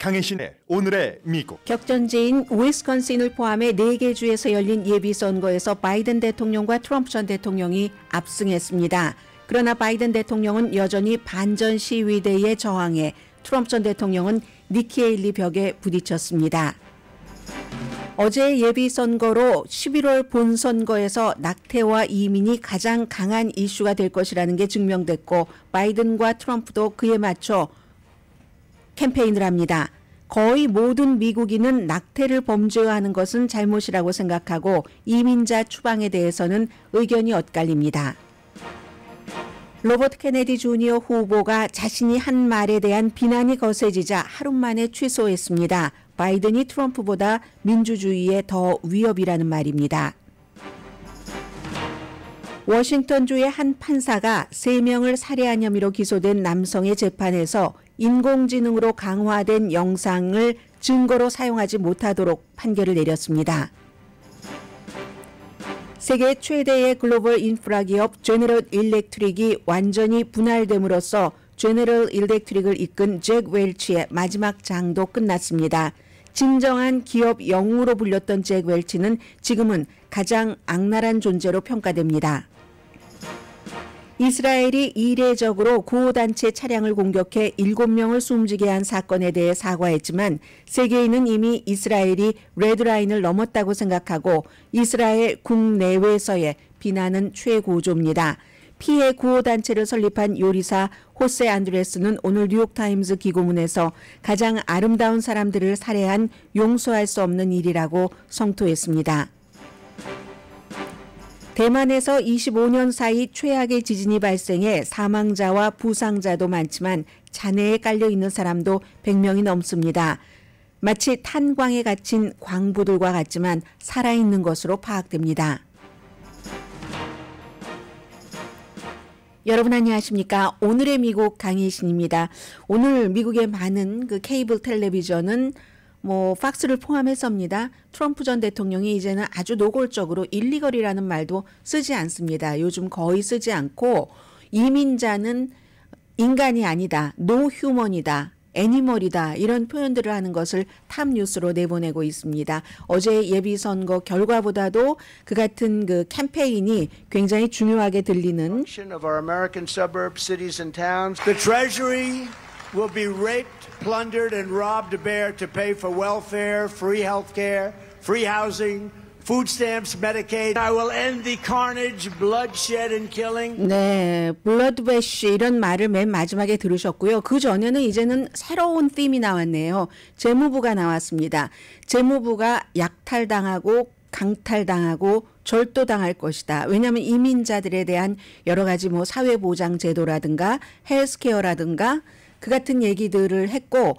강혜신의 오늘의 미국. 격전지인 위스콘신을 포함해 4개 주에서 열린 예비선거에서 바이든 대통령과 트럼프 전 대통령이 압승했습니다. 그러나 바이든 대통령은 여전히 반전 시위대에 저항해 트럼프 전 대통령은 니키 헤일리 벽에 부딪혔습니다. 어제 예비선거로 11월 본선거에서 낙태와 이민이 가장 강한 이슈가 될 것이라는 게 증명됐고 바이든과 트럼프도 그에 맞춰 캠페인을 합니다. 거의 모든 미국인은 낙태를 범죄화하는 것은 잘못이라고 생각하고 이민자 추방에 대해서는 의견이 엇갈립니다. 로버트 케네디 주니어 후보가 자신이 한 말에 대한 비난이 거세지자 하루 만에 취소했습니다. 바이든이 트럼프보다 민주주의에 더 위협이라는 말입니다. 워싱턴주의 한 판사가 3명을 살해한 혐의로 기소된 남성의 재판에서 인공지능으로 강화된 영상을 증거로 사용하지 못하도록 판결을 내렸습니다. 세계 최대의 글로벌 인프라 기업 제너럴 일렉트릭이 완전히 분할됨으로써 제너럴 일렉트릭을 이끈 잭 웰치의 마지막 장도 끝났습니다. 진정한 기업 영웅으로 불렸던 잭 웰치는 지금은 가장 악랄한 존재로 평가됩니다. 이스라엘이 이례적으로 구호단체 차량을 공격해 7명을 숨지게 한 사건에 대해 사과했지만 세계인은 이미 이스라엘이 레드라인을 넘었다고 생각하고 이스라엘 국내외에서의 비난은 최고조입니다. 피해 구호단체를 설립한 요리사 호세 안드레스는 오늘 뉴욕타임즈 기고문에서 가장 아름다운 사람들을 살해한 용서할 수 없는 일이라고 성토했습니다. 대만에서 25년 사이 최악의 지진이 발생해 사망자와 부상자도 많지만 잔해에 깔려있는 사람도 100명이 넘습니다. 마치 탄광에 갇힌 광부들과 같지만 살아있는 것으로 파악됩니다. 여러분 안녕하십니까? 오늘의 미국 강혜신입니다. 오늘 미국의 많은 케이블 텔레비전은 팍스를 포함해서입니다. 트럼프 전 대통령이 이제는 아주 노골적으로 일리걸이라는 말도 쓰지 않습니다. 요즘 거의 쓰지 않고 이민자는 인간이 아니다, 노 휴먼이다, 애니멀이다 이런 표현들을 하는 것을 탑뉴스로 내보내고 있습니다. 어제 예비선거 결과보다도 그 같은 캠페인이 굉장히 중요하게 들리는 will be raped, plundered, and robbed bare to pay for welfare, free health care, free housing, food stamps, Medicaid. I will end the carnage, bloodshed, and killing. 네, 블러드배쉬 이런 말을 맨 마지막에 들으셨고요. 그 전에는 이제는 새로운 팀이 나왔네요. 재무부가 나왔습니다. 재무부가 약탈당하고 강탈당하고 절도당할 것이다. 왜냐하면 이민자들에 대한 여러 가지 사회보장 제도라든가 헬스케어라든가 그 같은 얘기들을 했고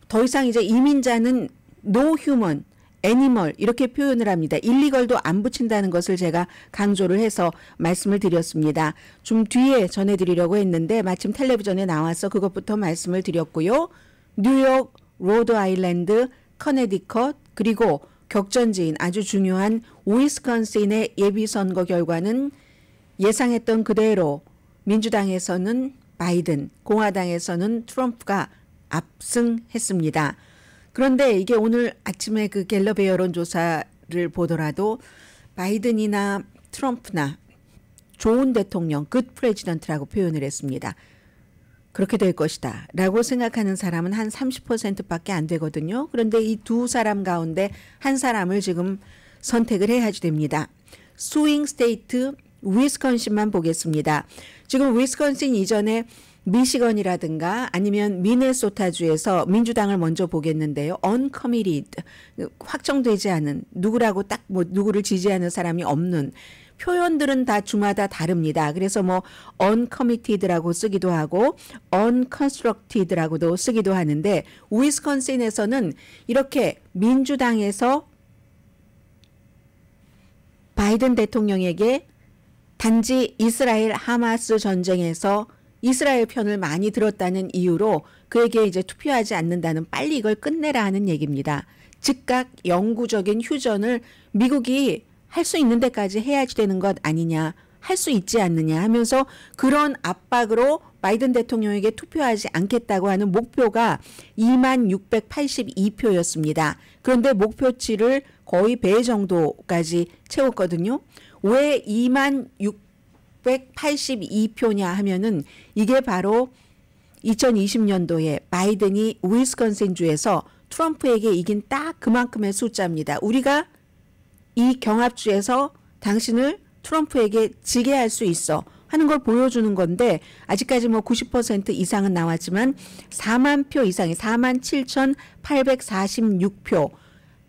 더 이상 이제 이민자는 no human, animal 이렇게 표현을 합니다. 일리걸도 안 붙인다는 것을 제가 강조를 해서 말씀을 드렸습니다. 좀 뒤에 전해드리려고 했는데 마침 텔레비전에 나와서 그것부터 말씀을 드렸고요. 뉴욕, 로드아일랜드, 커네디컷 그리고 격전지인 아주 중요한 위스콘신의 예비선거 결과는 예상했던 그대로 민주당에서는 바이든, 공화당에서는 트럼프가 압승했습니다. 그런데 이게 오늘 아침에 갤럽의 여론조사를 보더라도 바이든이나 트럼프나 좋은 대통령, good president라고 표현을 했습니다. 그렇게 될 것이다 라고 생각하는 사람은 한 30%밖에 안 되거든요. 그런데 이 두 사람 가운데 한 사람을 지금 선택을 해야지 됩니다. 스윙 스테이트 위스콘신만 보겠습니다. 지금 위스콘신 이전에 미시건이라든가 아니면 미네소타주에서 민주당을 먼저 보겠는데요. uncommitted, 확정되지 않은 누구라고 딱 누구를 지지하는 사람이 없는 표현들은 다 주마다 다릅니다. 그래서 uncommitted라고 쓰기도 하고 unconstructed라고도 쓰기도 하는데 위스콘신에서는 이렇게 민주당에서 바이든 대통령에게 단지 이스라엘 하마스 전쟁에서 이스라엘 편을 많이 들었다는 이유로 그에게 이제 투표하지 않는다는 빨리 이걸 끝내라 하는 얘기입니다. 즉각 영구적인 휴전을 미국이 할 수 있는 데까지 해야지 되는 것 아니냐 할 수 있지 않느냐 하면서 그런 압박으로 바이든 대통령에게 투표하지 않겠다고 하는 목표가 2682표였습니다. 그런데 목표치를 거의 배 정도까지 채웠거든요. 왜 2682표냐 하면은 이게 바로 2020년도에 바이든이 위스콘신주에서 트럼프에게 이긴 딱 그만큼의 숫자입니다. 우리가 이 경합주에서 당신을 트럼프에게 지게 할 수 있어 하는 걸 보여주는 건데 아직까지 뭐 90% 이상은 나왔지만 4만 표 이상이 47,846표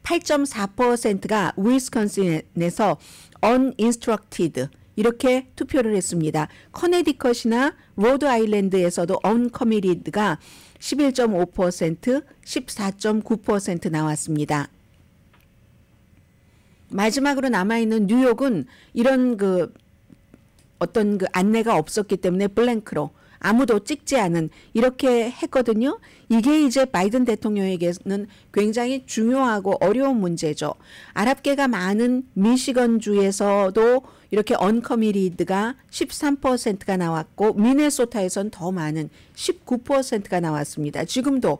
8.4%가 위스콘신에서 uninstructed 이렇게 투표를 했습니다. 커네디컷이나 로드 아일랜드에서도 uncommitted가 11.5%, 14.9% 나왔습니다. 마지막으로 남아있는 뉴욕은 이런 어떤 안내가 없었기 때문에 블랭크로 아무도 찍지 않은 이렇게 했거든요. 이게 이제 바이든 대통령에게는 굉장히 중요하고 어려운 문제죠. 아랍계가 많은 미시건주에서도 이렇게 언커미리드가 13%가 나왔고 미네소타에선 더 많은 19%가 나왔습니다. 지금도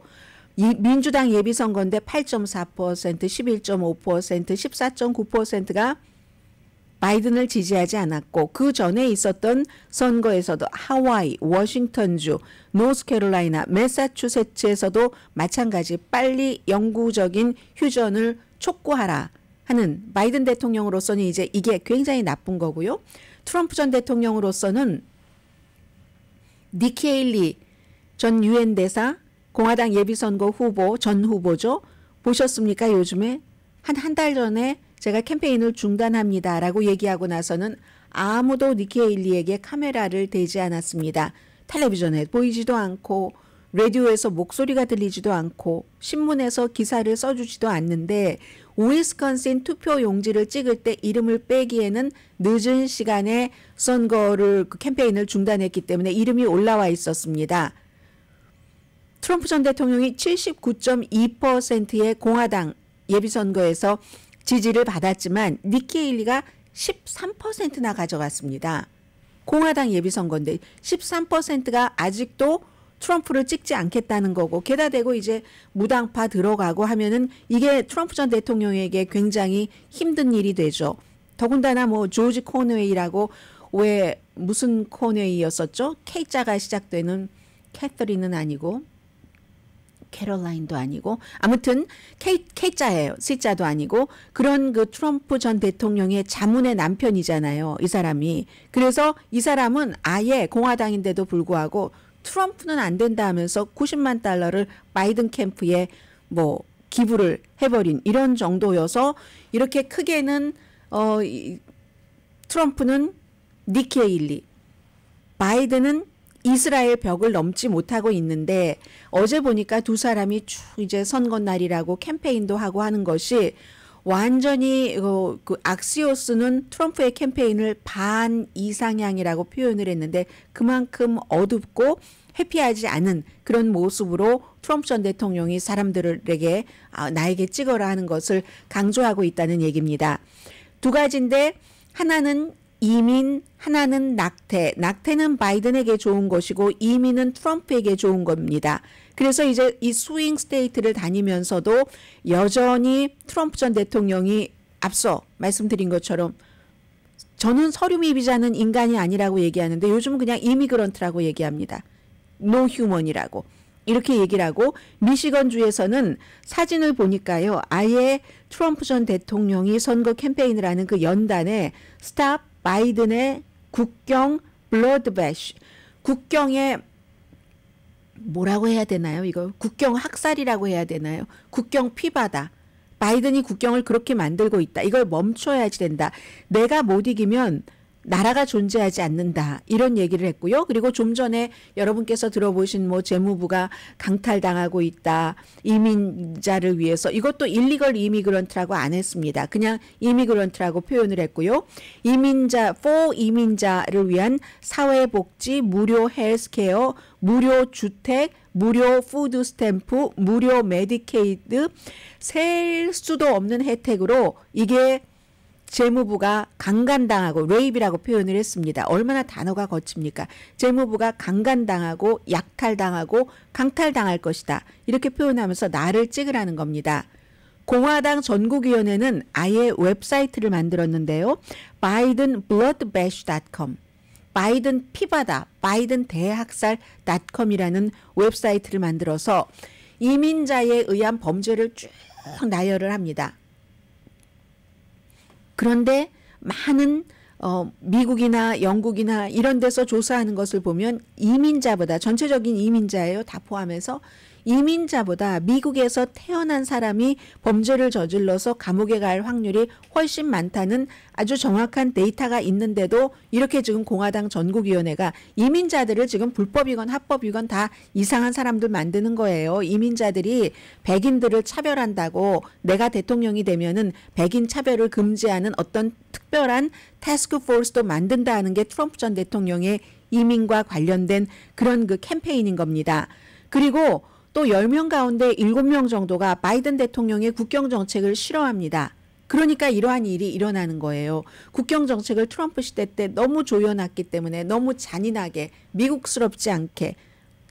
이 민주당 예비선거인데 8.4%, 11.5%, 14.9%가 바이든을 지지하지 않았고 그 전에 있었던 선거에서도 하와이, 워싱턴주, 노스캐롤라이나, 매사추세츠에서도 마찬가지 빨리 영구적인 휴전을 촉구하라 하는 바이든 대통령으로서는 이제 이게 굉장히 나쁜 거고요. 트럼프 전 대통령으로서는 니키 헤일리 전 유엔 대사 공화당 예비선거 후보 전 후보죠. 보셨습니까? 요즘에 한 달 전에 제가 캠페인을 중단합니다라고 얘기하고 나서는 아무도 니키 헤일리에게 카메라를 대지 않았습니다. 텔레비전에 보이지도 않고 라디오에서 목소리가 들리지도 않고 신문에서 기사를 써주지도 않는데 위스콘신 투표 용지를 찍을 때 이름을 빼기에는 늦은 시간에 선거를 캠페인을 중단했기 때문에 이름이 올라와 있었습니다. 트럼프 전 대통령이 79.2%의 공화당 예비선거에서 지지를 받았지만 니키 헤일리가 13%나 가져갔습니다. 공화당 예비선거인데 13%가 아직도 트럼프를 찍지 않겠다는 거고 게다 대고 이제 무당파 들어가고 하면은 이게 트럼프 전 대통령에게 굉장히 힘든 일이 되죠. 더군다나 뭐 조지 코네이라고 왜 무슨 코네이였었죠? K자가 시작되는 캐서린은 아니고 캐롤라인도 아니고 아무튼 K자예요. C자도 아니고 그런 트럼프 전 대통령의 자문의 남편이잖아요. 이 사람이. 그래서 이 사람은 아예 공화당인데도 불구하고 트럼프는 안 된다 하면서 90만 달러를 바이든 캠프에 뭐 기부를 해버린 이런 정도여서 이렇게 크게는 트럼프는 니키 헤일리, 바이든은 이스라엘 벽을 넘지 못하고 있는데 어제 보니까 두 사람이 쭉 이제 선거 날이라고 캠페인도 하고 하는 것이 완전히 악시오스는 트럼프의 캠페인을 반 이상향이라고 표현을 했는데 그만큼 어둡고 해피하지 않은 그런 모습으로 트럼프 전 대통령이 사람들에게 나에게 찍어라 하는 것을 강조하고 있다는 얘기입니다. 두 가지인데 하나는 이민, 하나는 낙태. 낙태는 바이든에게 좋은 것이고 이민은 트럼프에게 좋은 겁니다. 그래서 이제 이 스윙 스테이트를 다니면서도 여전히 트럼프 전 대통령이 앞서 말씀드린 것처럼 저는 서류 미비자는 인간이 아니라고 얘기하는데 요즘은 그냥 이미그런트라고 얘기합니다. 노 휴먼이라고. 이렇게 얘기를 하고 미시건주에서는 사진을 보니까요. 아예 트럼프 전 대통령이 선거 캠페인을 하는 그 연단에 스탑 바이든의 국경 블러드배쉬 국경에 뭐라고 해야 되나요? 이거 국경 학살이라고 해야 되나요? 국경 피바다. 바이든이 국경을 그렇게 만들고 있다. 이걸 멈춰야지 된다. 내가 못 이기면 나라가 존재하지 않는다. 이런 얘기를 했고요. 그리고 좀 전에 여러분께서 들어보신 뭐 재무부가 강탈당하고 있다. 이민자를 위해서 이것도 일리걸 이미그런트라고 안 했습니다. 그냥 이미그런트라고 표현을 했고요. 이민자를 위한 사회복지, 무료 헬스케어, 무료 주택, 무료 푸드 스탬프, 무료 메디케이드 셀 수도 없는 혜택으로 이게 재무부가 강간당하고 레이비라고 표현을 했습니다. 얼마나 단어가 거칩니까? 재무부가 강간당하고 약탈당하고 강탈당할 것이다. 이렇게 표현하면서 나를 찍으라는 겁니다. 공화당 전국위원회는 아예 웹사이트를 만들었는데요. bidenbloodbash.com 바이든 피바다 바이든 대학살.com이라는 웹사이트를 만들어서 이민자에 의한 범죄를 쭉 나열을 합니다. 그런데 많은 미국이나 영국이나 이런 데서 조사하는 것을 보면 이민자보다 전체적인 이민자예요. 다 포함해서 이민자보다 미국에서 태어난 사람이 범죄를 저질러서 감옥에 갈 확률이 훨씬 많다는 아주 정확한 데이터가 있는데도 이렇게 지금 공화당 전국위원회가 이민자들을 지금 불법이건 합법이건 다 이상한 사람들 만드는 거예요. 이민자들이 백인들을 차별한다고 내가 대통령이 되면은 백인 차별을 금지하는 어떤 특별한 태스크포스도 만든다는 게 트럼프 전 대통령의 이민과 관련된 그런 그 캠페인인 겁니다. 그리고 또 10명 가운데 7명 정도가 바이든 대통령의 국경 정책을 싫어합니다. 그러니까 이러한 일이 일어나는 거예요. 국경 정책을 트럼프 시대 때 너무 조여놨기 때문에 너무 잔인하게 미국스럽지 않게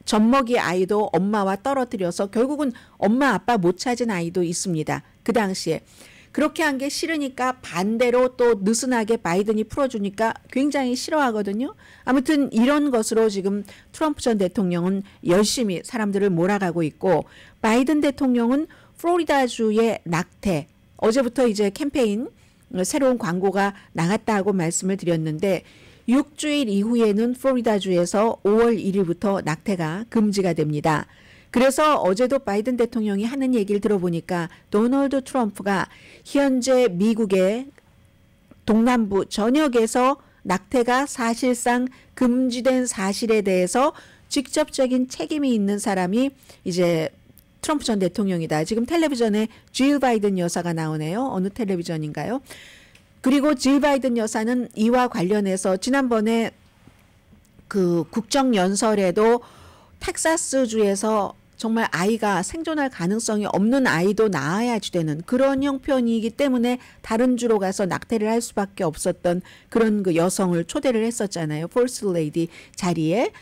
젖먹이 아이도 엄마와 떨어뜨려서 결국은 엄마 아빠 못 찾은 아이도 있습니다. 그 당시에. 그렇게 한 게 싫으니까 반대로 또 느슨하게 바이든이 풀어주니까 굉장히 싫어하거든요. 아무튼 이런 것으로 지금 트럼프 전 대통령은 열심히 사람들을 몰아가고 있고 바이든 대통령은 플로리다주의 낙태 어제부터 이제 캠페인 새로운 광고가 나갔다고 말씀을 드렸는데 6주일 이후에는 플로리다주에서 5월 1일부터 낙태가 금지가 됩니다. 그래서 어제도 바이든 대통령이 하는 얘기를 들어보니까 도널드 트럼프가 현재 미국의 동남부 전역에서 낙태가 사실상 금지된 사실에 대해서 직접적인 책임이 있는 사람이 이제 트럼프 전 대통령이다. 지금 텔레비전에 질 바이든 여사가 나오네요. 어느 텔레비전인가요? 그리고 질 바이든 여사는 이와 관련해서 지난번에 그 국정연설에도 텍사스주에서 정말 아이가 생존할 가능성이 없는 아이도 낳아야지 되는 그런 형편이기 때문에 다른 주로 가서 낙태를 할 수밖에 없었던 그런 그 여성을 초대를 했었잖아요. 퍼스트 레이디 자리에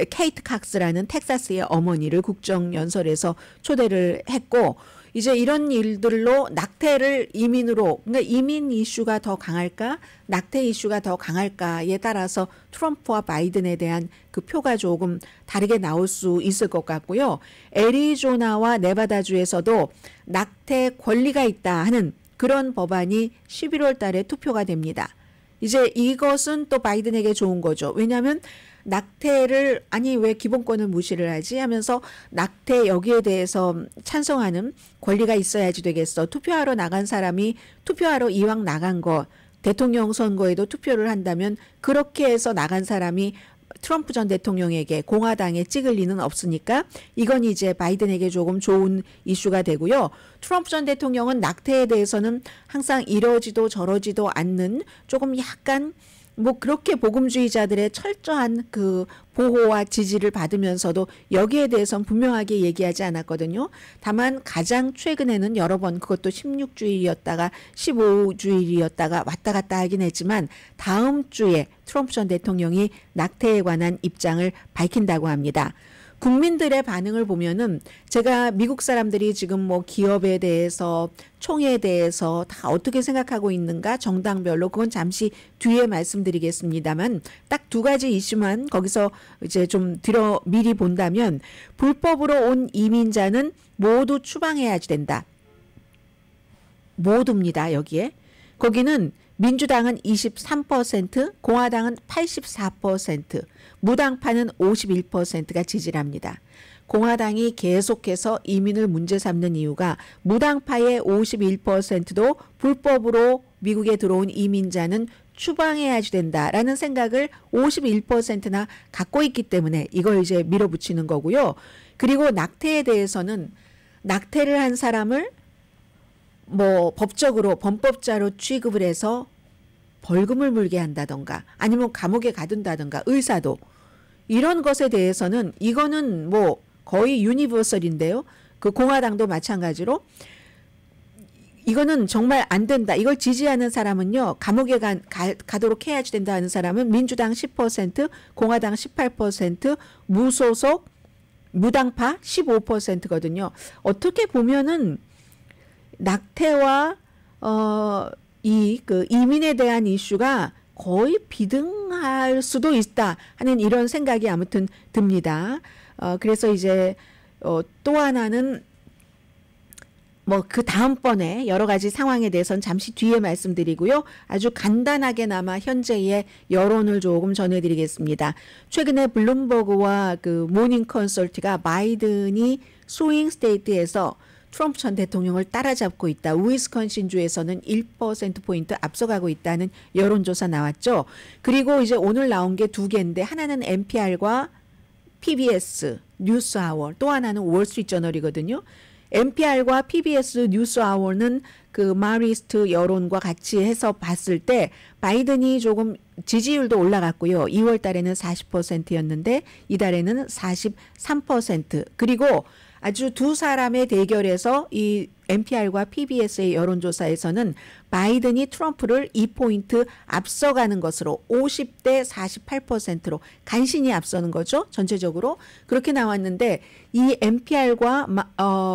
케이트 칵스라는 텍사스의 어머니를 국정연설에서 초대를 했고 이제 이런 일들로 낙태를 이민으로 그러니까 이민 이슈가 더 강할까 낙태 이슈가 더 강할까에 따라서 트럼프와 바이든에 대한 그 표가 조금 다르게 나올 수 있을 것 같고요. 애리조나와 네바다주에서도 낙태 권리가 있다 하는 그런 법안이 11월 달에 투표가 됩니다. 이제 이것은 또 바이든에게 좋은 거죠. 왜냐하면 낙태를 아니 왜 기본권을 무시를 하지 하면서 낙태 여기에 대해서 찬성하는 권리가 있어야지 되겠어. 투표하러 나간 사람이 투표하러 이왕 나간 거 대통령 선거에도 투표를 한다면 그렇게 해서 나간 사람이 트럼프 전 대통령에게 공화당에 찍을 리는 없으니까 이건 이제 바이든에게 조금 좋은 이슈가 되고요. 트럼프 전 대통령은 낙태에 대해서는 항상 이러지도 저러지도 않는 조금 약간 뭐 그렇게 복음주의자들의 철저한 그 보호와 지지를 받으면서도 여기에 대해서는 분명하게 얘기하지 않았거든요. 다만 가장 최근에는 여러 번 그것도 16주일이었다가 15주일이었다가 왔다 갔다 하긴 했지만 다음 주에 트럼프 전 대통령이 낙태에 관한 입장을 밝힌다고 합니다. 국민들의 반응을 보면은 제가 미국 사람들이 지금 뭐 기업에 대해서 총에 대해서 다 어떻게 생각하고 있는가 정당별로 그건 잠시 뒤에 말씀드리겠습니다만 딱 두 가지 이슈만 거기서 이제 좀 미리 본다면 불법으로 온 이민자는 모두 추방해야지 된다. 모두입니다. 여기에. 거기는 민주당은 23%, 공화당은 84%, 무당파는 51%가 지지를 합니다. 공화당이 계속해서 이민을 문제 삼는 이유가 무당파의 51%도 불법으로 미국에 들어온 이민자는 추방해야지 된다라는 생각을 51%나 갖고 있기 때문에 이걸 이제 밀어붙이는 거고요. 그리고 낙태에 대해서는 낙태를 한 사람을 뭐 법적으로 범법자로 취급을 해서 벌금을 물게 한다던가 아니면 감옥에 가둔다던가 의사도 이런 것에 대해서는 이거는 뭐 거의 유니버설인데요. 그 공화당도 마찬가지로 이거는 정말 안 된다. 이걸 지지하는 사람은요. 감옥에 가도록 해야지 된다 하는 사람은 민주당 10%, 공화당 18%, 무소속, 무당파 15%거든요. 어떻게 보면은 낙태와 그 이민에 대한 이슈가 거의 비등할 수도 있다 하는 이런 생각이 아무튼 듭니다. 그래서 이제 또 하나는 뭐 그 다음번에 여러 가지 상황에 대해서는 잠시 뒤에 말씀드리고요. 아주 간단하게나마 현재의 여론을 조금 전해드리겠습니다. 최근에 블룸버그와 그 모닝 컨설트가 바이든이 스윙 스테이트에서 트럼프 전 대통령을 따라잡고 있다. 위스콘신 주에서는 1%포인트 앞서가고 있다는 여론조사 나왔죠. 그리고 이제 오늘 나온 게 두 개인데 하나는 NPR과 PBS 뉴스아워, 또 하나는 월스트리트저널이거든요. NPR과 PBS 뉴스아워는 그 마리스트 여론과 같이 해서 봤을 때 바이든이 조금 지지율도 올라갔고요. 2월 달에는 40%였는데 이달에는 43%. 그리고 아주 두 사람의 대결에서 이 NPR과 PBS의 여론조사에서는 바이든이 트럼프를 2포인트 앞서가는 것으로 50대 48%로 간신히 앞서는 거죠. 전체적으로. 그렇게 나왔는데 이 NPR과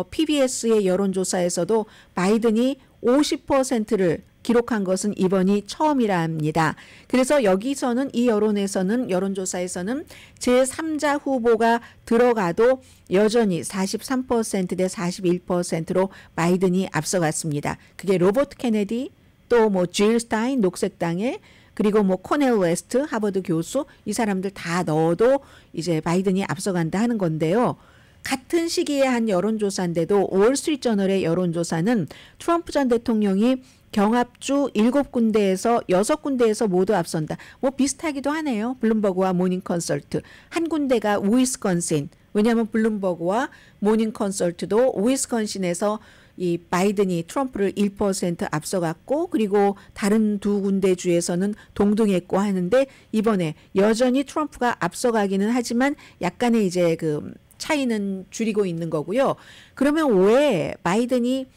PBS의 여론조사에서도 바이든이 50%를 기록한 것은 이번이 처음이라 합니다. 그래서 여기서는 이 여론조사에서는 제3자 후보가 들어가도 여전히 43% 대 41%로 바이든이 앞서갔습니다. 그게 로버트 케네디, 또 뭐 질 스타인 녹색당의, 그리고 뭐 코넬 웨스트 하버드 교수, 이 사람들 다 넣어도 이제 바이든이 앞서간다 하는 건데요. 같은 시기에 한 여론조사인데도 월스트리트저널의 여론조사는 트럼프 전 대통령이 경합주 7군데에서 6군데에서 모두 앞선다. 뭐 비슷하기도 하네요. 블룸버그와 모닝 컨설트. 한 군데가 위스콘신. 왜냐하면 블룸버그와 모닝 컨설트도 위스콘신에서 이 바이든이 트럼프를 1% 앞서갔고, 그리고 다른 두 군데 주에서는 동등했고 하는데 이번에 여전히 트럼프가 앞서가기는 하지만 약간의 이제 그 차이는 줄이고 있는 거고요. 그러면 왜 바이든이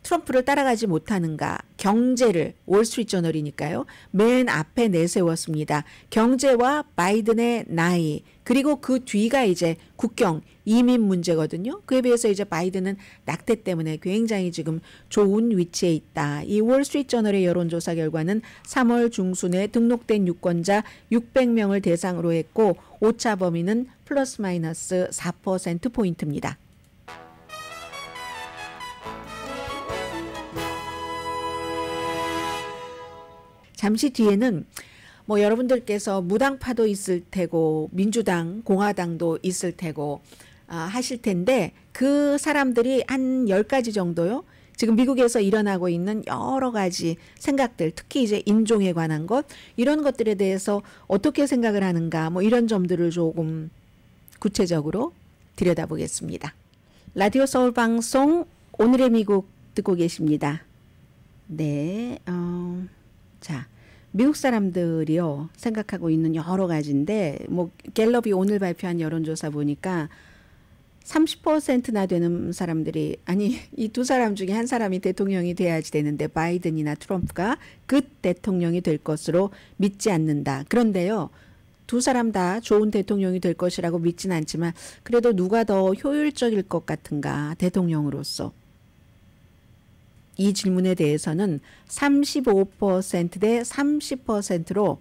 트럼프를 따라가지 못하는가? 경제를, 월스트리트저널이니까요. 맨 앞에 내세웠습니다. 경제와 바이든의 나이, 그리고 그 뒤가 이제 국경, 이민 문제거든요. 그에 비해서 이제 바이든은 낙태 때문에 굉장히 지금 좋은 위치에 있다. 이 월스트리트저널의 여론조사 결과는 3월 중순에 등록된 유권자 600명을 대상으로 했고 오차 범위는 플러스 마이너스 4%포인트입니다. 잠시 뒤에는 뭐 여러분들께서 무당파도 있을 테고 민주당, 공화당도 있을 테고 하실 텐데 그 사람들이 한 10가지 정도요. 지금 미국에서 일어나고 있는 여러 가지 생각들, 특히 이제 인종에 관한 것, 이런 것들에 대해서 어떻게 생각을 하는가, 뭐 이런 점들을 조금 구체적으로 들여다보겠습니다. 라디오 서울 방송 오늘의 미국 듣고 계십니다. 네, 자, 미국 사람들이요 생각하고 있는 여러 가지인데 뭐 갤럽이 오늘 발표한 여론조사 보니까 30%나 되는 사람들이, 아니 이 두 사람 중에 한 사람이 대통령이 돼야지 되는데 바이든이나 트럼프가 그 대통령이 될 것으로 믿지 않는다. 그런데요, 두 사람 다 좋은 대통령이 될 것이라고 믿진 않지만 그래도 누가 더 효율적일 것 같은가 대통령으로서. 이 질문에 대해서는 35% 대 30%로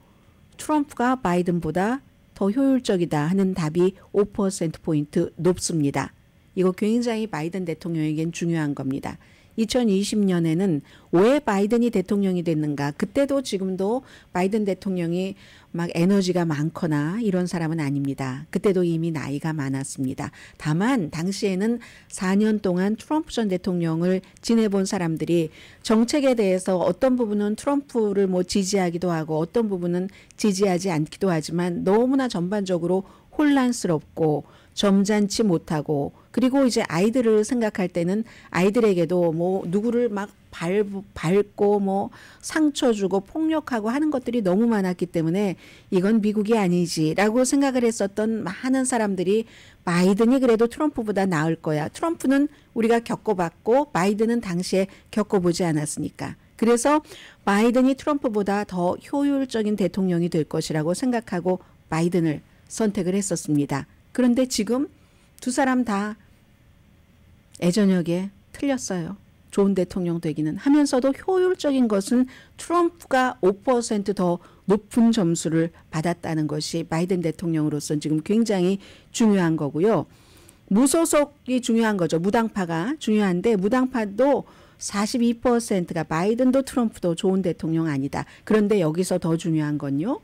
트럼프가 바이든보다 더 효율적이다 하는 답이 5%포인트 높습니다. 이거 굉장히 바이든 대통령에겐 중요한 겁니다. 2020년에는 왜 바이든이 대통령이 됐는가? 그때도 지금도 바이든 대통령이 막 에너지가 많거나 이런 사람은 아닙니다. 그때도 이미 나이가 많았습니다. 다만 당시에는 4년 동안 트럼프 전 대통령을 지내본 사람들이 정책에 대해서 어떤 부분은 트럼프를 뭐 지지하기도 하고 어떤 부분은 지지하지 않기도 하지만 너무나 전반적으로 혼란스럽고 점잖지 못하고 그리고 이제 아이들을 생각할 때는 아이들에게도 뭐 누구를 막 밟고 뭐 상처 주고 폭력하고 하는 것들이 너무 많았기 때문에 이건 미국이 아니지라고 생각을 했었던 많은 사람들이 바이든이 그래도 트럼프보다 나을 거야. 트럼프는 우리가 겪어봤고 바이든은 당시에 겪어보지 않았으니까. 그래서 바이든이 트럼프보다 더 효율적인 대통령이 될 것이라고 생각하고 바이든을 선택을 했었습니다. 그런데 지금 두 사람 다 애저녁에 틀렸어요. 좋은 대통령 되기는 하면서도 효율적인 것은 트럼프가 5% 더 높은 점수를 받았다는 것이 바이든 대통령으로서는 지금 굉장히 중요한 거고요. 무소속이 중요한 거죠. 무당파가 중요한데 무당파도 42%가 바이든도 트럼프도 좋은 대통령 아니다. 그런데 여기서 더 중요한 건요.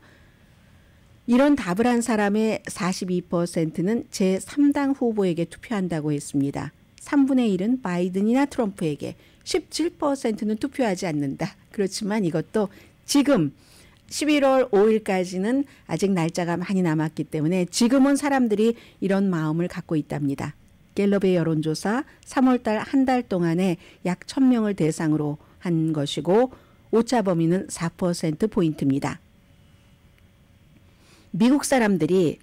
이런 답을 한 사람의 42%는 제3당 후보에게 투표한다고 했습니다. 3분의 1은 바이든이나 트럼프에게 17%는 투표하지 않는다. 그렇지만 이것도 지금 11월 5일까지는 아직 날짜가 많이 남았기 때문에 지금은 사람들이 이런 마음을 갖고 있답니다. 갤럽의 여론조사 3월달 한 달 동안에 약 1000명을 대상으로 한 것이고 오차 범위는 4%포인트입니다. 미국 사람들이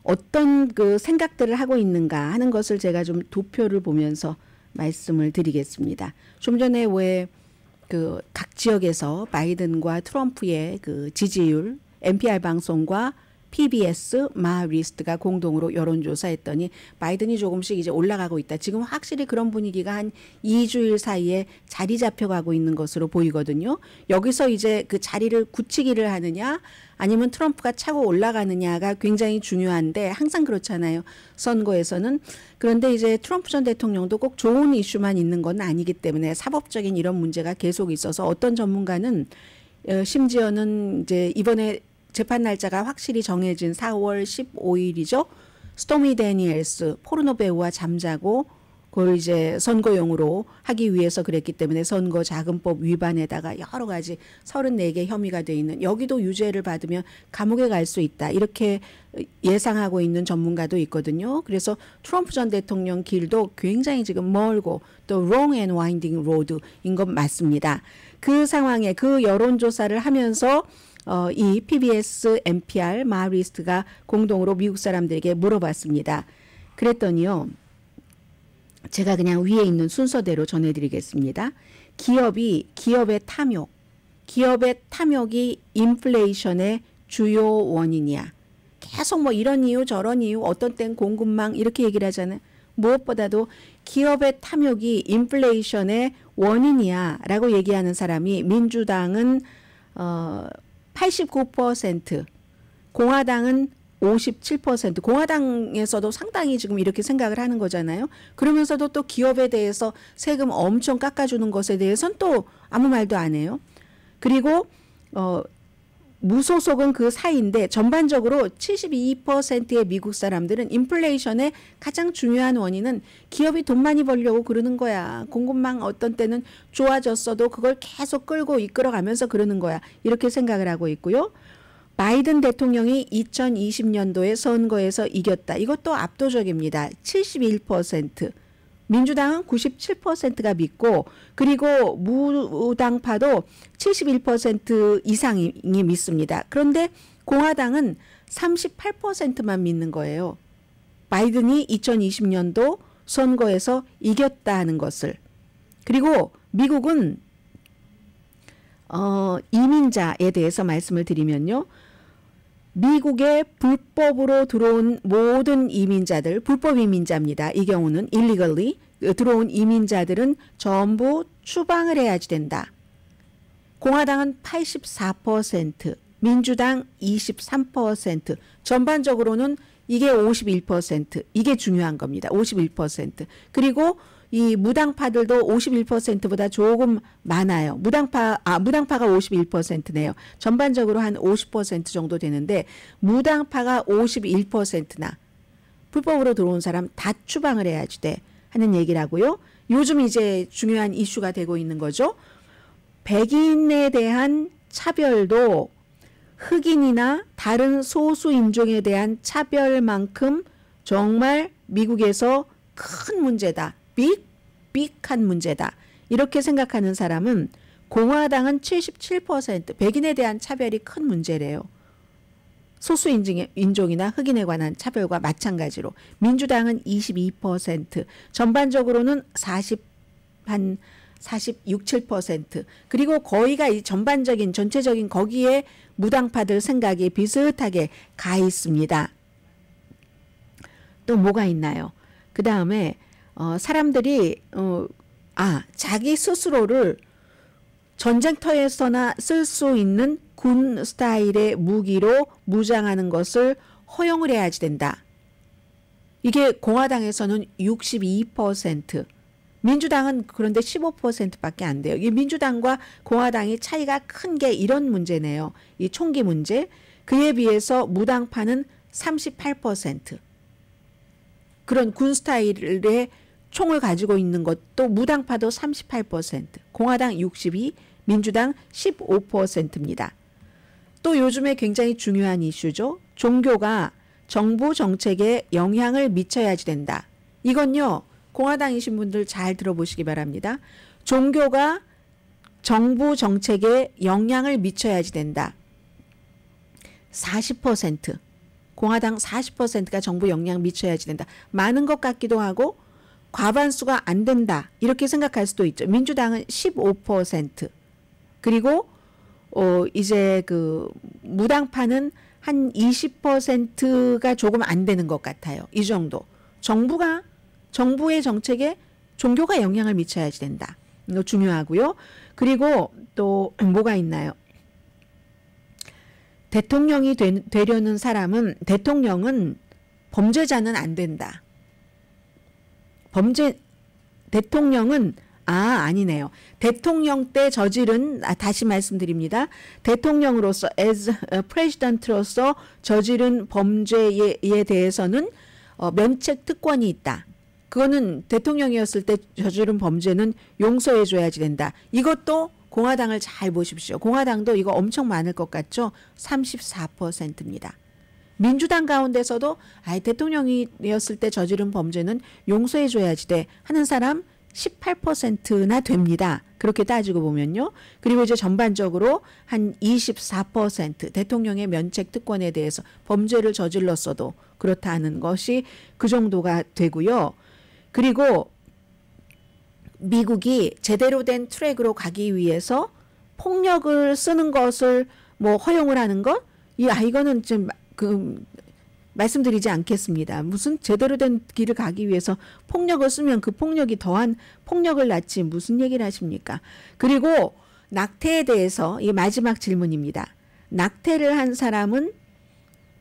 어떤 그 생각들을 하고 있는가 하는 것을 제가 좀 도표를 보면서 말씀을 드리겠습니다. 좀 전에 왜 그 각 지역에서 바이든과 트럼프의 그 지지율 NPR 방송과 PBS 마리스트가 공동으로 여론조사했더니 바이든이 조금씩 이제 올라가고 있다. 지금 확실히 그런 분위기가 한 2주일 사이에 자리 잡혀가고 있는 것으로 보이거든요. 여기서 이제 그 자리를 굳히기를 하느냐 아니면 트럼프가 차고 올라가느냐가 굉장히 중요한데 항상 그렇잖아요. 선거에서는. 그런데 이제 트럼프 전 대통령도 꼭 좋은 이슈만 있는 건 아니기 때문에 사법적인 이런 문제가 계속 있어서 어떤 전문가는 심지어는 이제 이번에 재판 날짜가 확실히 정해진 4월 15일이죠. 스토미 데니엘스 포르노 배우와 잠자고 그걸 이제 선거용으로 하기 위해서 그랬기 때문에 선거자금법 위반에다가 여러 가지 34개 혐의가 돼 있는 여기도 유죄를 받으면 감옥에 갈 수 있다. 이렇게 예상하고 있는 전문가도 있거든요. 그래서 트럼프 전 대통령 길도 굉장히 지금 멀고 또 long and winding road인 것 맞습니다. 그 상황에 그 여론조사를 하면서 이 PBS, NPR, 마리스트가 공동으로 미국 사람들에게 물어봤습니다. 그랬더니요. 제가 그냥 위에 있는 순서대로 전해드리겠습니다. 기업의 탐욕이 인플레이션의 주요 원인이야. 계속 뭐 이런 이유 저런 이유 어떤 땐 공급망 이렇게 얘기를 하잖아요. 무엇보다도 기업의 탐욕이 인플레이션의 원인이야 라고 얘기하는 사람이 민주당은 89%, 공화당은 57%, 공화당에서도 상당히 지금 이렇게 생각을 하는 거잖아요. 그러면서도 또 기업에 대해서 세금 엄청 깎아주는 것에 대해서는 또 아무 말도 안 해요. 그리고 무소속은 그 사이인데 전반적으로 72%의 미국 사람들은 인플레이션의 가장 중요한 원인은 기업이 돈 많이 벌려고 그러는 거야. 공급망 어떤 때는 좋아졌어도 그걸 계속 끌고 이끌어가면서 그러는 거야. 이렇게 생각을 하고 있고요. 바이든 대통령이 2020년도에 선거에서 이겼다. 이것도 압도적입니다. 71%. 민주당은 97%가 믿고 그리고 무당파도 71% 이상이 믿습니다. 그런데 공화당은 38%만 믿는 거예요. 바이든이 2020년도 선거에서 이겼다는 것을. 그리고 미국은 이민자에 대해서 말씀을 드리면요. 미국에 불법으로 들어온 모든 이민자들, 불법 이민자입니다. 이 경우는 illegally 들어온 이민자들은 전부 추방을 해야지 된다. 공화당은 84%, 민주당 23%, 전반적으로는 이게 51%, 이게 중요한 겁니다. 51%. 그리고 이 무당파들도 51%보다 조금 많아요. 무당파가 51%네요. 전반적으로 한 50% 정도 되는데 무당파가 51%나 불법으로 들어온 사람 다 추방을 해야지 돼 하는 얘기를 하고요. 요즘 이제 중요한 이슈가 되고 있는 거죠. 백인에 대한 차별도 흑인이나 다른 소수 인종에 대한 차별만큼 정말 미국에서 큰 문제다. 빅한 문제다. 이렇게 생각하는 사람은 공화당은 77%, 백인에 대한 차별이 큰 문제래요. 소수 인종이나 흑인에 관한 차별과 마찬가지로. 민주당은 22%, 전반적으로는 46, 7%. 그리고 거의가 이 전체적인 거기에 무당파들 생각이 비슷하게 가 있습니다. 또 뭐가 있나요? 그 다음에 사람들이 자기 스스로를 전쟁터에서나 쓸 수 있는 군 스타일의 무기로 무장하는 것을 허용을 해야지 된다. 이게 공화당에서는 62%, 민주당은 그런데 15%밖에 안 돼요. 이 민주당과 공화당이 차이가 큰 게 이런 문제네요. 이 총기 문제. 그에 비해서 무당파는 38%. 그런 군 스타일의 총을 가지고 있는 것도 무당파도 38%, 공화당 62, 민주당 15%입니다. 또 요즘에 굉장히 중요한 이슈죠. 종교가 정부 정책에 영향을 미쳐야지 된다. 이건요, 공화당이신 분들 잘 들어보시기 바랍니다. 종교가 정부 정책에 영향을 미쳐야지 된다. 40%, 공화당 40%가 정부 영향 미쳐야지 된다. 많은 것 같기도 하고 과반수가 안 된다. 이렇게 생각할 수도 있죠. 민주당은 15%. 그리고 이제 그 무당파는 한 20%가 조금 안 되는 것 같아요. 이 정도. 정부의 정책에 종교가 영향을 미쳐야지 된다. 이거 중요하고요. 그리고 또 뭐가 있나요? 대통령이 되려는 사람은 대통령은 범죄자는 안 된다. 대통령은 아니네요. 대통령 때 저지른 다시 말씀드립니다. 대통령으로서 as president로서 저지른 범죄에 대해서는 면책 특권이 있다. 그거는 대통령이었을 때 저지른 범죄는 용서해 줘야지 된다. 이것도 공화당을 잘 보십시오. 공화당도 이거 엄청 많을 것 같죠? 34%입니다. 민주당 가운데서도 대통령이었을 때 저지른 범죄는 용서해 줘야지 돼 하는 사람 18%나 됩니다. 그렇게 따지고 보면요. 그리고 이제 전반적으로 한 24% 대통령의 면책 특권에 대해서 범죄를 저질렀어도 그렇다는 것이 그 정도가 되고요. 그리고 미국이 제대로 된 트랙으로 가기 위해서 폭력을 쓰는 것을 허용을 하는 것? 이거는 좀 말씀드리지 않겠습니다. 무슨 제대로 된 길을 가기 위해서 폭력을 쓰면 그 폭력이 더한 폭력을 낳지 무슨 얘기를 하십니까? 그리고 낙태에 대해서 이 마지막 질문입니다. 낙태를 한 사람은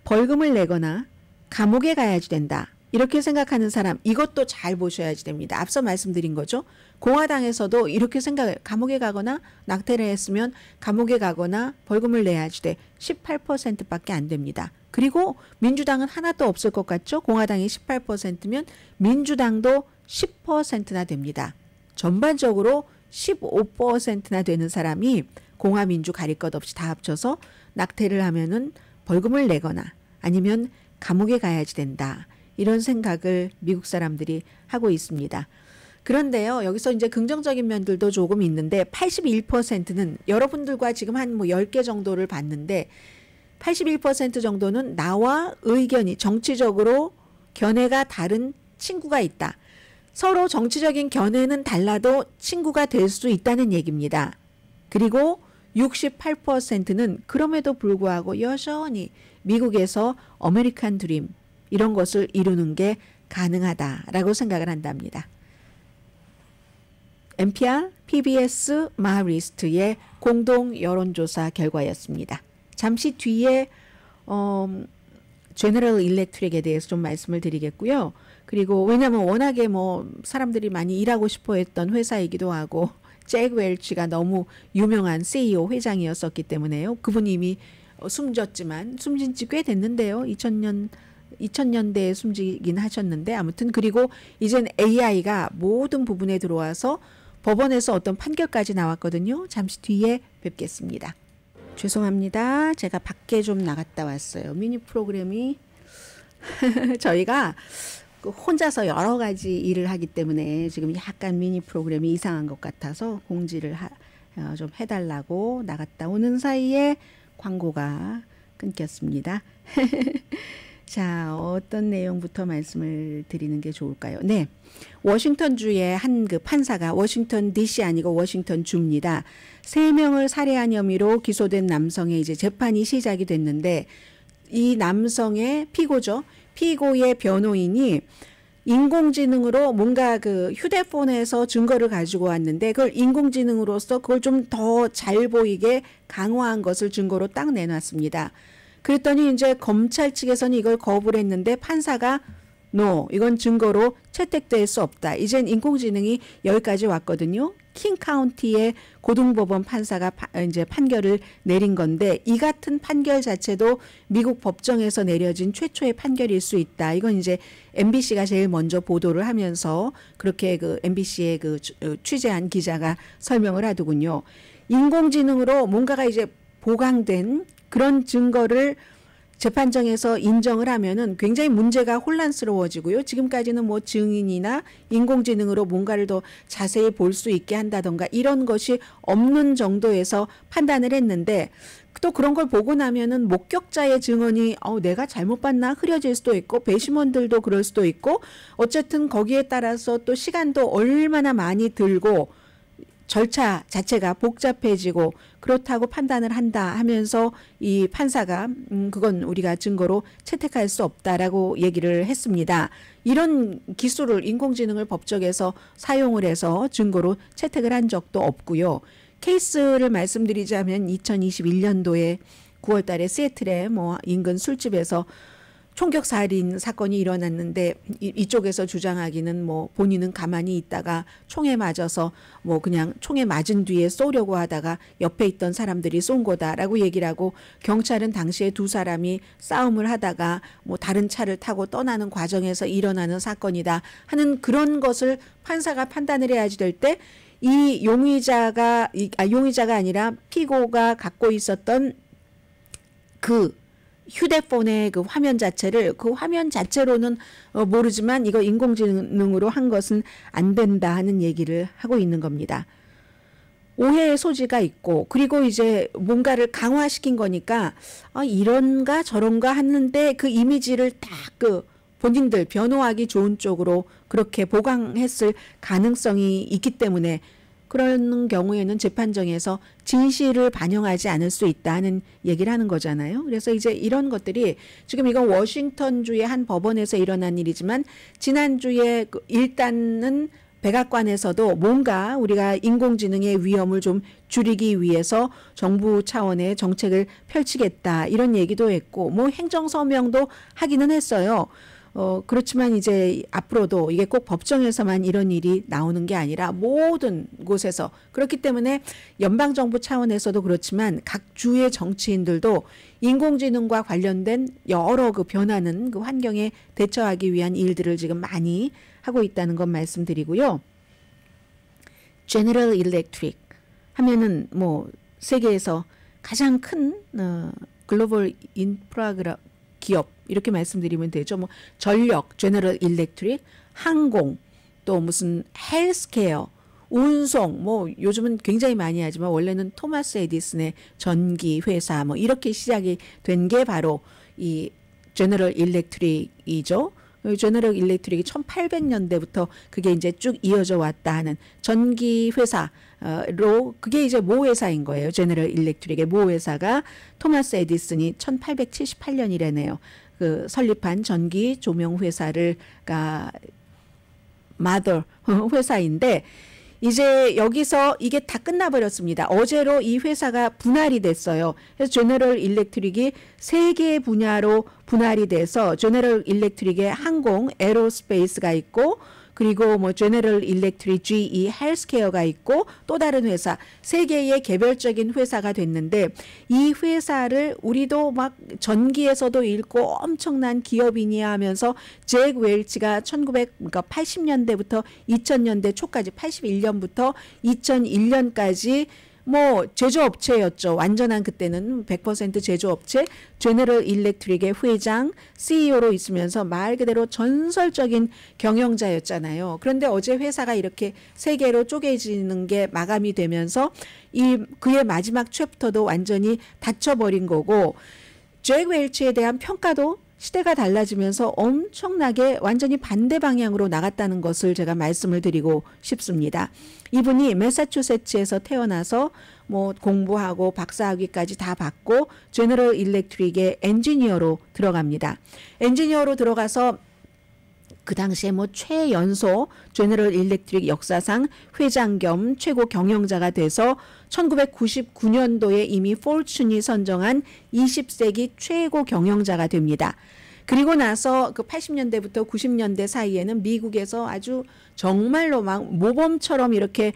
벌금을 내거나 감옥에 가야지 된다. 이렇게 생각하는 사람, 이것도 잘 보셔야지 됩니다. 앞서 말씀드린 거죠. 공화당에서도 이렇게 생각해요. 감옥에 가거나 낙태를 했으면 감옥에 가거나 벌금을 내야지 돼. 18%밖에 안 됩니다. 그리고 민주당은 하나도 없을 것 같죠? 공화당이 18%면 민주당도 10%나 됩니다. 전반적으로 15%나 되는 사람이 공화민주 가릴 것 없이 다 합쳐서 낙태를 하면은 벌금을 내거나 아니면 감옥에 가야지 된다. 이런 생각을 미국 사람들이 하고 있습니다. 그런데요, 여기서 이제 긍정적인 면들도 조금 있는데 81%는 여러분들과 지금 한 10개 정도를 봤는데 81% 정도는 나와 의견이 정치적으로 견해가 다른 친구가 있다. 서로 정치적인 견해는 달라도 친구가 될 수 있다는 얘기입니다. 그리고 68%는 그럼에도 불구하고 여전히 미국에서 아메리칸 드림 이런 것을 이루는 게 가능하다라고 생각을 한답니다. NPR, PBS, 마리스트의 공동 여론조사 결과였습니다. 잠시 뒤에 제너럴 일렉트릭에 대해서 좀 말씀을 드리겠고요. 그리고 왜냐하면 워낙에 사람들이 많이 일하고 싶어 했던 회사이기도 하고 잭 웰치가 너무 유명한 CEO 회장이었었기 때문에요. 그분이 이미 숨진 지 꽤 됐는데요. 2000년대에 숨지긴 하셨는데 아무튼 그리고 이젠 AI가 모든 부분에 들어와서 법원에서 어떤 판결까지 나왔거든요. 잠시 뒤에 뵙겠습니다. 죄송합니다. 제가 밖에 좀 나갔다 왔어요. 미니 프로그램이 저희가 혼자서 여러 가지 일을 하기 때문에 지금 약간 미니 프로그램이 이상한 것 같아서 공지를 좀 해달라고 나갔다 오는 사이에 광고가 끊겼습니다. 자, 어떤 내용부터 말씀을 드리는 게 좋을까요? 네. 워싱턴주의 한 그 판사가 워싱턴 DC 아니고 워싱턴 주입니다. 3명을 살해한 혐의로 기소된 남성의 이제 재판이 시작이 됐는데 이 남성의 피고죠. 피고의 변호인이 인공지능으로 뭔가 그 휴대폰에서 증거를 가지고 왔는데 그걸 인공지능으로서 그걸 좀 더 잘 보이게 강화한 것을 증거로 딱 내놨습니다. 그랬더니 이제 검찰 측에서는 이걸 거부를 했는데 판사가 No, 이건 증거로 채택될 수 없다. 이젠 인공지능이 여기까지 왔거든요. 킹카운티의 고등법원 판사가 이제 판결을 내린 건데 이 같은 판결 자체도 미국 법정에서 내려진 최초의 판결일 수 있다. 이건 이제 MBC가 제일 먼저 보도를 하면서 그렇게 그 MBC의 그 취재한 기자가 설명을 하더군요. 인공지능으로 뭔가가 이제 보강된 그런 증거를 재판정에서 인정을 하면은 굉장히 문제가 혼란스러워지고요. 지금까지는 뭐 증인이나 인공지능으로 뭔가를 더 자세히 볼 수 있게 한다던가 이런 것이 없는 정도에서 판단을 했는데 또 그런 걸 보고 나면은 목격자의 증언이 내가 잘못 봤나 흐려질 수도 있고 배심원들도 그럴 수도 있고 어쨌든 거기에 따라서 또 시간도 얼마나 많이 들고 절차 자체가 복잡해지고 그렇다고 판단을 한다 하면서 이 판사가 그건 우리가 증거로 채택할 수 없다라고 얘기를 했습니다. 이런 기술을 인공지능을 법정에서 사용을 해서 증거로 채택을 한 적도 없고요. 케이스를 말씀드리자면 2021년도에 9월 달에 시애틀의 뭐 인근 술집에서 총격 살인 사건이 일어났는데 이쪽에서 주장하기는 뭐 본인은 가만히 있다가 총에 맞아서 뭐 그냥 총에 맞은 뒤에 쏘려고 하다가 옆에 있던 사람들이 쏜 거다라고 얘기를 하고 경찰은 당시에 두 사람이 싸움을 하다가 뭐 다른 차를 타고 떠나는 과정에서 일어나는 사건이다 하는 그런 것을 판사가 판단을 해야지 될 때 이 용의자가 아니라 피고가 갖고 있었던 그 휴대폰의 그 화면 자체를 그 화면 자체로는 모르지만 이거 인공지능으로 한 것은 안 된다 하는 얘기를 하고 있는 겁니다. 오해의 소지가 있고 그리고 이제 뭔가를 강화시킨 거니까 이런가 저런가 하는데 그 이미지를 딱 그 본인들 변호하기 좋은 쪽으로 그렇게 보강했을 가능성이 있기 때문에 그런 경우에는 재판정에서 진실을 반영하지 않을 수 있다는 얘기를 하는 거잖아요. 그래서 이제 이런 것들이 지금 이건 워싱턴주의 한 법원에서 일어난 일이지만 지난주에 일단은 백악관에서도 뭔가 우리가 인공지능의 위험을 좀 줄이기 위해서 정부 차원의 정책을 펼치겠다 이런 얘기도 했고 뭐 행정서명도 하기는 했어요. 그렇지만 이제 앞으로도 이게 꼭 법정에서만 이런 일이 나오는 게 아니라 모든 곳에서 그렇기 때문에 연방정부 차원에서도 그렇지만 각 주의 정치인들도 인공지능과 관련된 여러 그 변하는 그 환경에 대처하기 위한 일들을 지금 많이 하고 있다는 건 말씀드리고요. General Electric 하면은 뭐 세계에서 가장 큰 글로벌 인프라 기업 이렇게 말씀드리면 되죠. 뭐 전력, 제너럴 일렉트릭, 항공, 또 무슨 헬스케어, 운송, 뭐 요즘은 굉장히 많이 하지만 원래는 토마스 에디슨의 전기 회사 뭐 이렇게 시작이 된 게 바로 이 제너럴 일렉트릭이죠. 제너럴 일렉트릭이 1800년대부터 그게 이제 쭉 이어져 왔다 하는 전기 회사로 그게 이제 모 회사인 거예요. 제너럴 일렉트릭의 모 회사가 토마스 에디슨이 1878년이래네요. 그 설립한 전기 조명 회사를가 마더 회사인데 이제 여기서 이게 다 끝나버렸습니다. 어제로 이 회사가 분할이 됐어요. 그래서 제너럴 일렉트릭이 세 개의 분야로 분할이 돼서 제너럴 일렉트릭의 항공, 에로스페이스가 있고 그리고 뭐 제너럴 일렉트릭 GE 헬스케어가 있고 또 다른 회사 세 개의 개별적인 회사가 됐는데 이 회사를 우리도 막 전기에서도 읽고 엄청난 기업이냐 하면서 잭 웰치가 1980년대부터 2000년대 초까지 81년부터 2001년까지 뭐 제조업체였죠. 완전한 그때는 100% 제조업체 제너럴 일렉트릭의 회장, CEO로 있으면서 말 그대로 전설적인 경영자였잖아요. 그런데 어제 회사가 이렇게 세 개로 쪼개지는 게 마감이 되면서 그의 마지막 챕터도 완전히 닫혀버린 거고 잭 웰치에 대한 평가도 시대가 달라지면서 엄청나게 완전히 반대 방향으로 나갔다는 것을 제가 말씀을 드리고 싶습니다. 이분이 매사추세츠에서 태어나서 뭐 공부하고 박사학위까지 다 받고 제너럴 일렉트릭의 엔지니어로 들어갑니다. 엔지니어로 들어가서 그 당시에 뭐 최연소 제너럴 일렉트릭 역사상 회장 겸 최고 경영자가 돼서 1999년도에 이미 포춘이 선정한 20세기 최고 경영자가 됩니다. 그리고 나서 그 80년대부터 90년대 사이에는 미국에서 아주 정말로 막 모범처럼 이렇게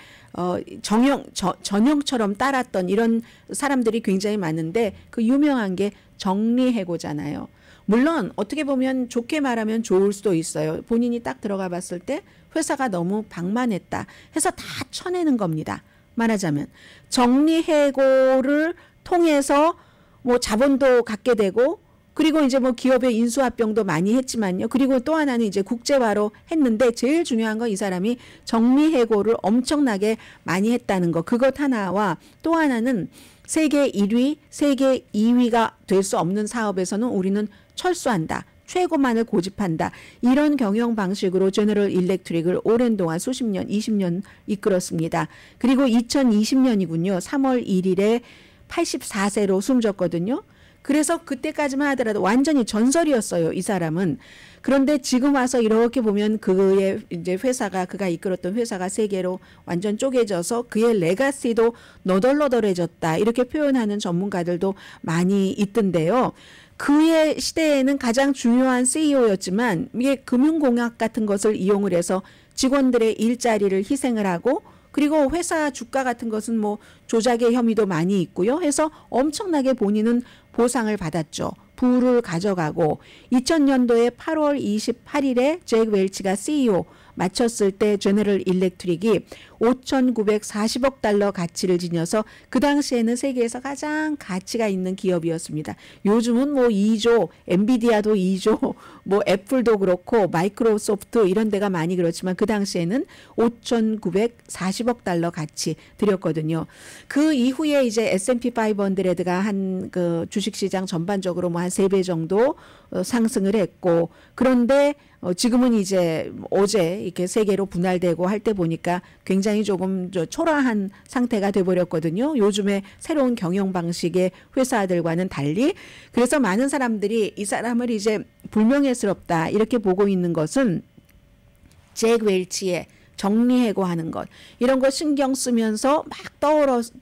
전형처럼 따랐던 이런 사람들이 굉장히 많은데 그 유명한 게 정리해고잖아요. 물론 어떻게 보면 좋게 말하면 좋을 수도 있어요. 본인이 딱 들어가 봤을 때 회사가 너무 방만했다 해서 다 쳐내는 겁니다. 말하자면 정리해고를 통해서 뭐 자본도 갖게 되고 그리고 이제 뭐 기업의 인수합병도 많이 했지만요. 그리고 또 하나는 이제 국제화로 했는데 제일 중요한 건 이 사람이 정리해고를 엄청나게 많이 했다는 거. 그것 하나와 또 하나는 세계 1위, 세계 2위가 될 수 없는 사업에서는 우리는 철수한다. 최고만을 고집한다. 이런 경영 방식으로 제너럴 일렉트릭을 오랜 동안 수십 년, 20년 이끌었습니다. 그리고 2020년이군요. 3월 1일에 84세로 숨졌거든요. 그래서 그때까지만 하더라도 완전히 전설이었어요. 이 사람은. 그런데 지금 와서 이렇게 보면 그의 이제 회사가 그가 이끌었던 회사가 세 개로 완전 쪼개져서 그의 레가시도 너덜너덜해졌다. 이렇게 표현하는 전문가들도 많이 있던데요. 그의 시대에는 가장 중요한 CEO였지만 이게 금융공학 같은 것을 이용을 해서 직원들의 일자리를 희생을 하고 그리고 회사 주가 같은 것은 뭐 조작의 혐의도 많이 있고요. 해서 엄청나게 본인은 보상을 받았죠. 부를 가져가고 2000년도에 8월 28일에 잭 웰치가 CEO 마쳤을 때 제너럴 일렉트릭이 5,940억 달러 가치를 지녀서 그 당시에는 세계에서 가장 가치가 있는 기업이었습니다. 요즘은 뭐 2조, 엔비디아도 2조, 뭐 애플도 그렇고 마이크로소프트 이런 데가 많이 그렇지만 그 당시에는 5,940억 달러 가치 들였거든요. 그 이후에 이제 S&P 500가 한 그 주식시장 전반적으로 뭐 한 3배 정도 상승을 했고 그런데 지금은 이제 어제 이렇게 세계로 분할되고 할 때 보니까 굉장히 조금 초라한 상태가 돼버렸거든요. 요즘에 새로운 경영 방식의 회사들과는 달리. 그래서 많은 사람들이 이 사람을 이제 불명예스럽다 이렇게 보고 있는 것은 잭 웰치의 정리해고하는 것 이런 거 신경 쓰면서 막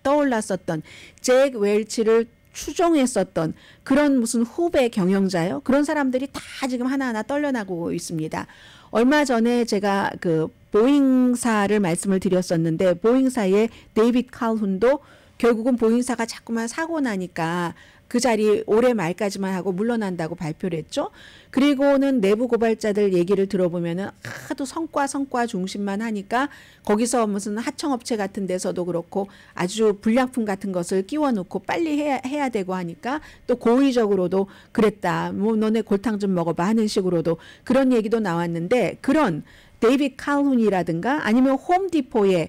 떠올랐었던 잭 웰치를 추종했었던 그런 무슨 후배 경영자요. 그런 사람들이 다 지금 하나하나 떨려나고 있습니다. 얼마 전에 제가 그 보잉사를 말씀을 드렸었는데 보잉사의 데이빗 칼훈도 결국은 보잉사가 자꾸만 사고 나니까 그 자리 올해 말까지만 하고 물러난다고 발표를 했죠. 그리고는 내부 고발자들 얘기를 들어보면은 하도 성과 중심만 하니까 거기서 무슨 하청업체 같은 데서도 그렇고 아주 불량품 같은 것을 끼워놓고 빨리 해야 되고 하니까 또 고의적으로도 그랬다. 뭐 너네 골탕 좀 먹어봐 하는 식으로도 그런 얘기도 나왔는데 그런 데이빗 칼훈이라든가 아니면 홈디포의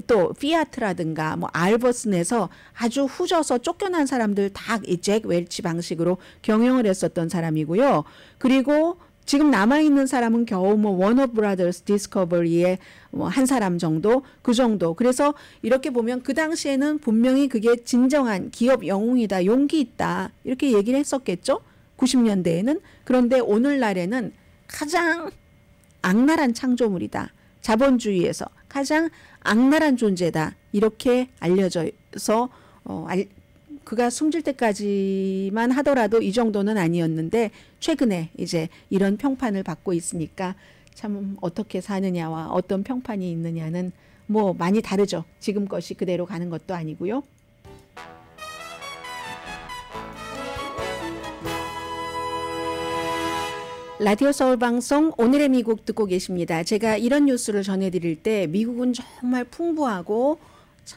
또 피아트라든가 뭐 알버슨에서 아주 후져서 쫓겨난 사람들 다 이 잭 웰치 방식으로 경영을 했었던 사람이고요. 그리고 지금 남아있는 사람은 겨우 뭐 워너 브라더스 디스커버리의 뭐 한 사람 정도 그 정도. 그래서 이렇게 보면 그 당시에는 분명히 그게 진정한 기업 영웅이다. 용기 있다. 이렇게 얘기를 했었겠죠. 90년대에는. 그런데 오늘날에는 가장 악랄한 창조물이다. 자본주의에서 가장 악랄한 존재다. 이렇게 알려져서 그가 숨질 때까지만 하더라도 이 정도는 아니었는데 최근에 이제 이런 평판을 받고 있으니까 참 어떻게 사느냐와 어떤 평판이 있느냐는 뭐 많이 다르죠. 지금 것이 그대로 가는 것도 아니고요. 라디오 서울 방송 오늘의 미국 듣고 계십니다. 제가 이런 뉴스를 전해드릴 때 미국은 정말 풍부하고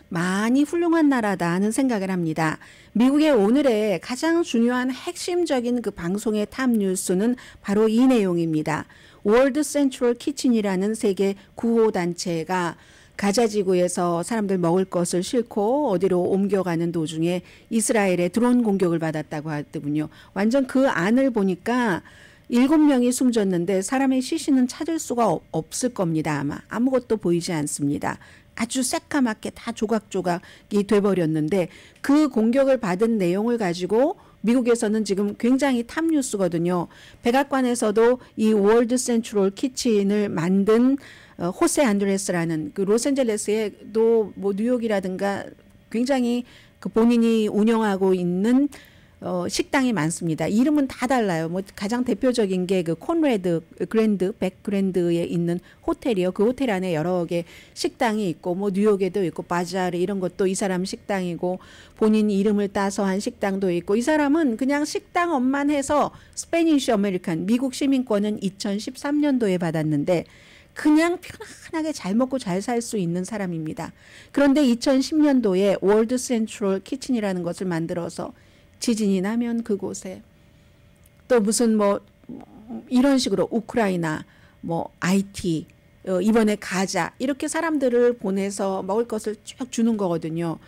많이 훌륭한 나라다 하는 생각을 합니다. 미국의 오늘의 가장 중요한 핵심적인 그 방송의 탑 뉴스는 바로 이 내용입니다. 월드 센트럴 키친이라는 세계 구호단체가 가자지구에서 사람들 먹을 것을 싣고 어디로 옮겨가는 도중에 이스라엘의 드론 공격을 받았다고 하더군요. 완전 그 안을 보니까 7명이 숨졌는데 사람의 시신은 찾을 수가 없을 겁니다. 아마 아무것도 보이지 않습니다. 아주 새까맣게 다 조각조각이 돼버렸는데 그 공격을 받은 내용을 가지고 미국에서는 지금 굉장히 탑 뉴스거든요. 백악관에서도 이 월드 센트럴 키친을 만든 호세 안드레스라는 그 로스앤젤레스에도 뭐 뉴욕이라든가 굉장히 그 본인이 운영하고 있는 식당이 많습니다. 이름은 다 달라요. 뭐 가장 대표적인 게 그 콘레드 그랜드 백그랜드에 있는 호텔이요. 그 호텔 안에 여러 개 식당이 있고 뭐 뉴욕에도 있고 바자르 이런 것도 이 사람 식당이고 본인 이름을 따서 한 식당도 있고 이 사람은 그냥 식당업만 해서 스페니쉬 아메리칸 미국 시민권은 2013년도에 받았는데 그냥 편안하게 잘 먹고 잘 살 수 있는 사람입니다. 그런데 2010년도에 월드 센트럴 키친이라는 것을 만들어서 지진이 나면 그곳에 또 무슨 뭐 이런 식으로 우크라이나 뭐 IT 이번에 가자 이렇게 사람들을 보내서 먹을 것을 쭉 주는 거거든요.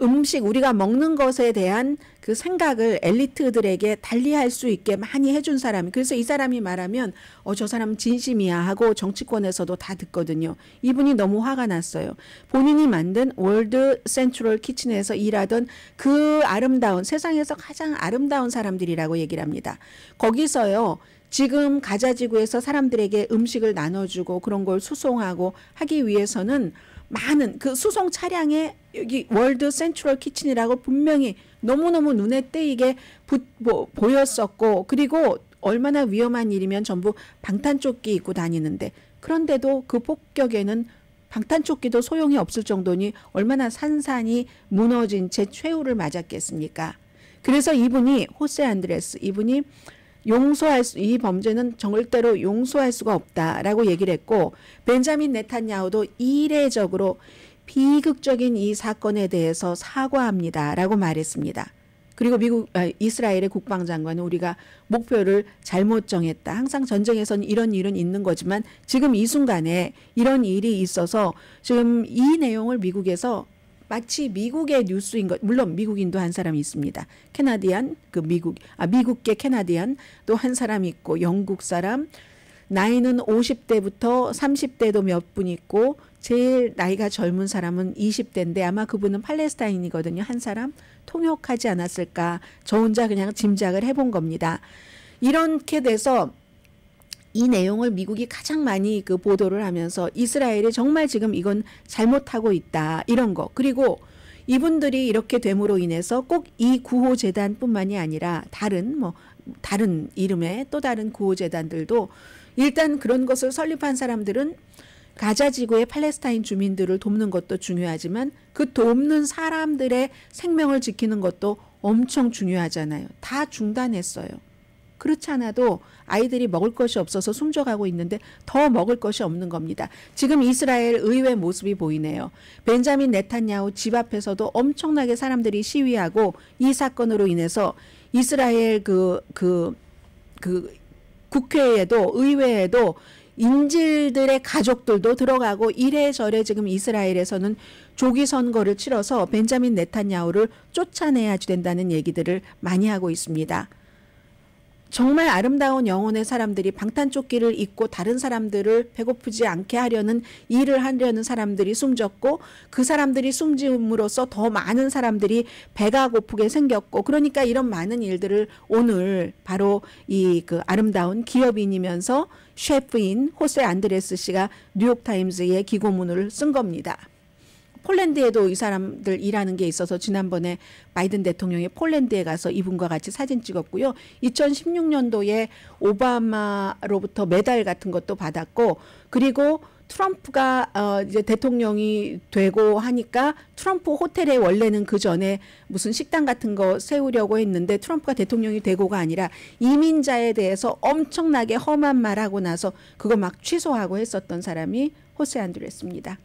음식 우리가 먹는 것에 대한 그 생각을 엘리트들에게 달리할 수 있게 많이 해준 사람이 그래서 이 사람이 말하면 저 사람 진심이야 하고 정치권에서도 다 듣거든요. 이분이 너무 화가 났어요. 본인이 만든 월드 센트럴 키친에서 일하던 그 아름다운 세상에서 가장 아름다운 사람들이라고 얘기를 합니다. 거기서요. 지금 가자지구에서 사람들에게 음식을 나눠주고 그런 걸 수송하고 하기 위해서는 많은 그 수송 차량에 여기 월드 센트럴 키친이라고 분명히 너무너무 눈에 띄게 보였었고 그리고 얼마나 위험한 일이면 전부 방탄조끼 입고 다니는데 그런데도 그 폭격에는 방탄조끼도 소용이 없을 정도니 얼마나 산산이 무너진 채 최후를 맞았겠습니까? 그래서 이분이 호세 안드레스 이분이 이 범죄는 절대로 용서할 수가 없다라고 얘기를 했고 벤자민 네탄야후도 이례적으로 비극적인 이 사건에 대해서 사과합니다라고 말했습니다. 그리고 이스라엘의 국방장관은 우리가 목표를 잘못 정했다. 항상 전쟁에서는 이런 일은 있는 거지만 지금 이 순간에 이런 일이 있어서 지금 이 내용을 미국에서 마치 미국의 뉴스인 것, 물론 미국인도 한 사람이 있습니다. 캐나디안, 미국계 캐나디안 또 한 사람 있고 영국 사람, 나이는 50대부터 30대도 몇 분 있고 제일 나이가 젊은 사람은 20대인데 아마 그분은 팔레스타인이거든요. 한 사람 통역하지 않았을까 저 혼자 그냥 짐작을 해본 겁니다. 이렇게 돼서 이 내용을 미국이 가장 많이 그 보도를 하면서 이스라엘이 정말 지금 이건 잘못하고 있다 이런 거 그리고 이분들이 이렇게 됨으로 인해서 꼭 이 구호재단뿐만이 아니라 다른 이름의 또 다른 구호재단들도 일단 그런 것을 설립한 사람들은 가자지구의 팔레스타인 주민들을 돕는 것도 중요하지만 그 돕는 사람들의 생명을 지키는 것도 엄청 중요하잖아요. 다 중단했어요. 그렇지 않아도 아이들이 먹을 것이 없어서 숨져가고 있는데 더 먹을 것이 없는 겁니다. 지금 이스라엘 의회 모습이 보이네요. 벤자민 네탄야후 집 앞에서도 엄청나게 사람들이 시위하고 이 사건으로 인해서 이스라엘 국회에도 의회에도 인질들의 가족들도 들어가고 이래저래 지금 이스라엘에서는 조기 선거를 치러서 벤자민 네탄야후를 쫓아내야 된다는 얘기들을 많이 하고 있습니다. 정말 아름다운 영혼의 사람들이 방탄조끼를 입고 다른 사람들을 배고프지 않게 하려는 일을 하려는 사람들이 숨졌고 그 사람들이 숨짐으로써 더 많은 사람들이 배가 고프게 생겼고 그러니까 이런 많은 일들을 오늘 바로 이 그 아름다운 기업인이면서 셰프인 호세 안드레스 씨가 뉴욕타임즈에 기고문을 쓴 겁니다. 폴란드에도 이 사람들 일하는 게 있어서 지난번에 바이든 대통령이 폴란드에 가서 이분과 같이 사진 찍었고요. 2016년도에 오바마로부터 메달 같은 것도 받았고 그리고 트럼프가 이제 대통령이 되고 하니까 트럼프 호텔에 원래는 그 전에 무슨 식당 같은 거 세우려고 했는데 트럼프가 대통령이 되고가 아니라 이민자에 대해서 엄청나게 험한 말하고 나서 그거 막 취소하고 했었던 사람이 호세 안드레스입니다.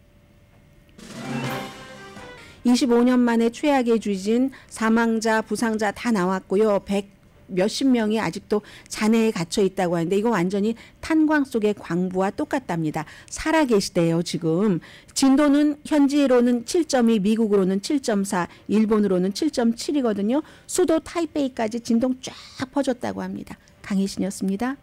25년 만에 최악의 지진, 사망자, 부상자 다 나왔고요. 100 몇십 명이 아직도 잔해에 갇혀 있다고 하는데 이거 완전히 탄광 속의 광부와 똑같답니다. 살아계시대요 지금. 진도는 현지로는 7.2, 미국으로는 7.4, 일본으로는 7.7이거든요. 수도 타이베이까지 진동 쫙 퍼졌다고 합니다. 강혜신이었습니다.